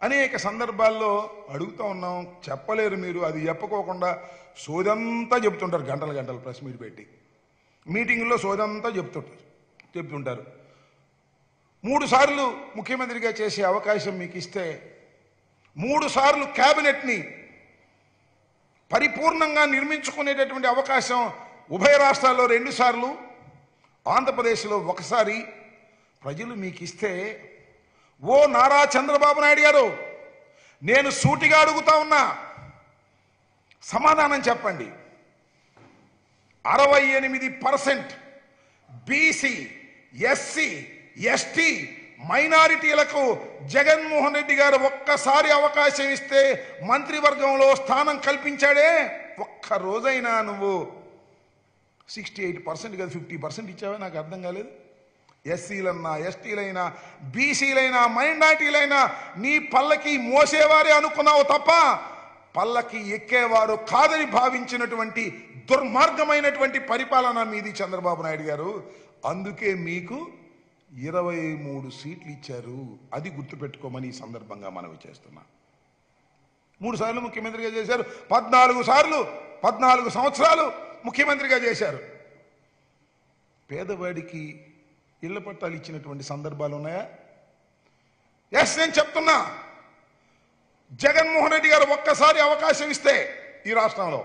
అనేక సందర్భాల్లో అడుగుతూ ఉన్నాం, చెప్పలేరు మీరు. అది చెప్పుకోకుండా సోదంతా చెప్తుంటారు, గంటలు గంటలు ప్రెస్ మీట్ పెట్టి మీటింగ్లో సోదంతా చెప్తుంటారు. 3 సార్లు ముఖ్యమంత్రిగా చేసే అవకాశం మీకు ఇస్తే 3 సార్లు క్యాబినెట్ని పరిపూర్ణంగా నిర్మించుకునేటటువంటి అవకాశం ఉభయ రాష్ట్రాల్లో 2 సార్లు, ఆంధ్రప్రదేశ్లో 1 సారి ప్రజలు మీకు ఇస్తే, ఓ నారా చంద్రబాబు నాయుడు గారు, నేను సూటిగా అడుగుతా ఉన్నా, సమాధానం చెప్పండి. 68% బీసీ, ఎస్సీ, ఎస్టీ మైనారిటీలకు జగన్మోహన్ రెడ్డి గారు ఒక్కసారి అవకాశం ఇస్తే మంత్రివర్గంలో స్థానం కల్పించాడే. ఒక్క రోజైనా నువ్వు 68% కదా 50% ఇచ్చావే? నాకు అర్థం కాలేదు. ఎస్సీలన్నా, ఎస్టీలైనా, బీసీలైనా, మైనారిటీలైనా నీ పల్లకి మోసేవారే అనుకున్నావు తప్ప పల్లకి ఎక్కేవారు కాదని భావించినటువంటి దుర్మార్గమైనటువంటి పరిపాలన మీది చంద్రబాబు నాయుడు గారు. అందుకే మీకు 23 సీట్లు ఇచ్చారు. అది గుర్తుపెట్టుకోమని ఈ సందర్భంగా మనవి చేస్తున్నా. 3 సార్లు ముఖ్యమంత్రిగా చేశారు, 14 సంవత్సరాలు ముఖ్యమంత్రిగా చేశారు. పేదవాడికి ఇళ్ల పట్టాలు ఇచ్చినటువంటి సందర్భాలు ఉన్నాయా? ఎస్, నేను చెప్తున్నా, జగన్మోహన్ రెడ్డి గారు ఒక్కసారి అవకాశం ఇస్తే ఈ రాష్ట్రంలో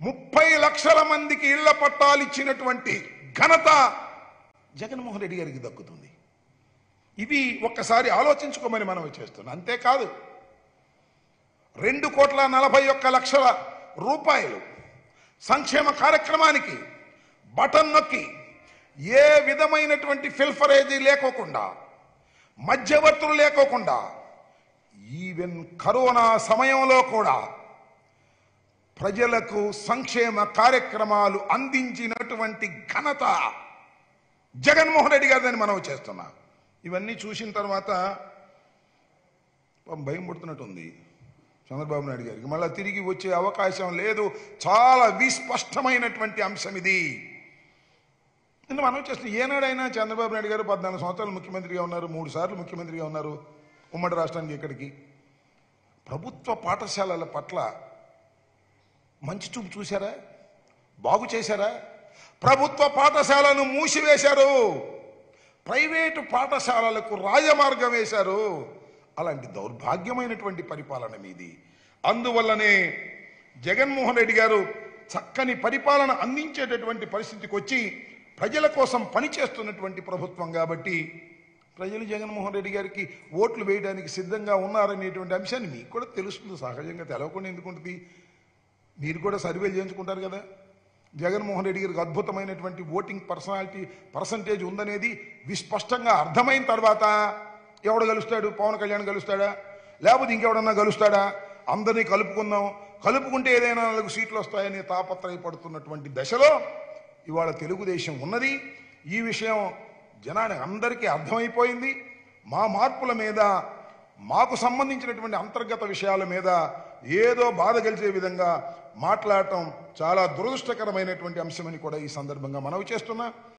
30 లక్షల మందికి ఇళ్ల పట్టాలు ఇచ్చినటువంటి ఘనత జగన్మోహన్ రెడ్డి గారికి దక్కుతుంది. ఇవి ఒక్కసారి ఆలోచించుకోమని మనం చేస్తున్నాం. అంతేకాదు, 2,41,00,000 రూపాయలు సంక్షేమ కార్యక్రమానికి బటన్ నొక్కి ఏ విధమైనటువంటి ఫిల్ఫరేజీ లేకోకుండా, మధ్యవర్తులు లేకోకుండా, ఈవెన్ కరోనా సమయంలో కూడా ప్రజలకు సంక్షేమ కార్యక్రమాలు అందించినటువంటి ఘనత జగన్మోహన్ రెడ్డి గారిని మనం చేస్తున్నా. ఇవన్నీ చూసిన తర్వాత భయం పుడుతున్నట్టుంది చంద్రబాబు నాయుడు గారికి. మళ్ళీ తిరిగి వచ్చే అవకాశం లేదు. చాలా విస్పష్టమైనటువంటి అంశం ఇది. నిన్న మనం చేస్తున్న ఏనాడైనా చంద్రబాబు నాయుడు గారు 14 సంవత్సరాలు ముఖ్యమంత్రిగా ఉన్నారు, 3 సార్లు ముఖ్యమంత్రిగా ఉన్నారు ఉమ్మడి రాష్ట్రానికి. ఇక్కడికి ప్రభుత్వ పాఠశాలల పట్ల మంచి చూపు చూశారా? బాగు చేశారా? ప్రభుత్వ పాఠశాలను మూసివేశారు, ప్రైవేటు పాఠశాలలకు రాజమార్గం వేశారు. అలాంటి దౌర్భాగ్యమైనటువంటి పరిపాలన మీది. అందువల్లనే జగన్మోహన్ రెడ్డి గారు చక్కని పరిపాలన అందించేటటువంటి పరిస్థితికి వచ్చి ప్రజల కోసం పనిచేస్తున్నటువంటి ప్రభుత్వం కాబట్టి ప్రజలు జగన్మోహన్ రెడ్డి గారికి ఓట్లు వేయడానికి సిద్ధంగా ఉన్నారనేటువంటి అంశాన్ని మీకు కూడా తెలుస్తుంది. సహజంగా తెలవకుండా ఎందుకుంటుంది? మీరు కూడా సర్వేలు చేయించుకుంటారు కదా. జగన్మోహన్ రెడ్డి గారికి అద్భుతమైనటువంటి ఓటింగ్ పర్సంటేజ్ ఉందనేది విస్పష్టంగా అర్థమైన తర్వాత ఎవడు గెలుస్తాడు? పవన్ కళ్యాణ్ గెలుస్తాడా? లేకపోతే ఇంకెవడన్నా గెలుస్తాడా? అందరినీ కలుపుకుంటే ఏదైనా 4 సీట్లు వస్తాయని తాపత్రయపడుతున్నటువంటి దశలో ఇవాళ తెలుగుదేశం ఉన్నది. ఈ విషయం జనానికి అందరికీ అర్థమైపోయింది. మా మార్పుల మీద, మాకు సంబంధించినటువంటి అంతర్గత విషయాల మీద ఏదో బాధ కలిసే విధంగా మాట్లాడటం చాలా దురదృష్టకరమైనటువంటి అంశమని కూడా ఈ సందర్భంగా మనవి చేస్తున్నా.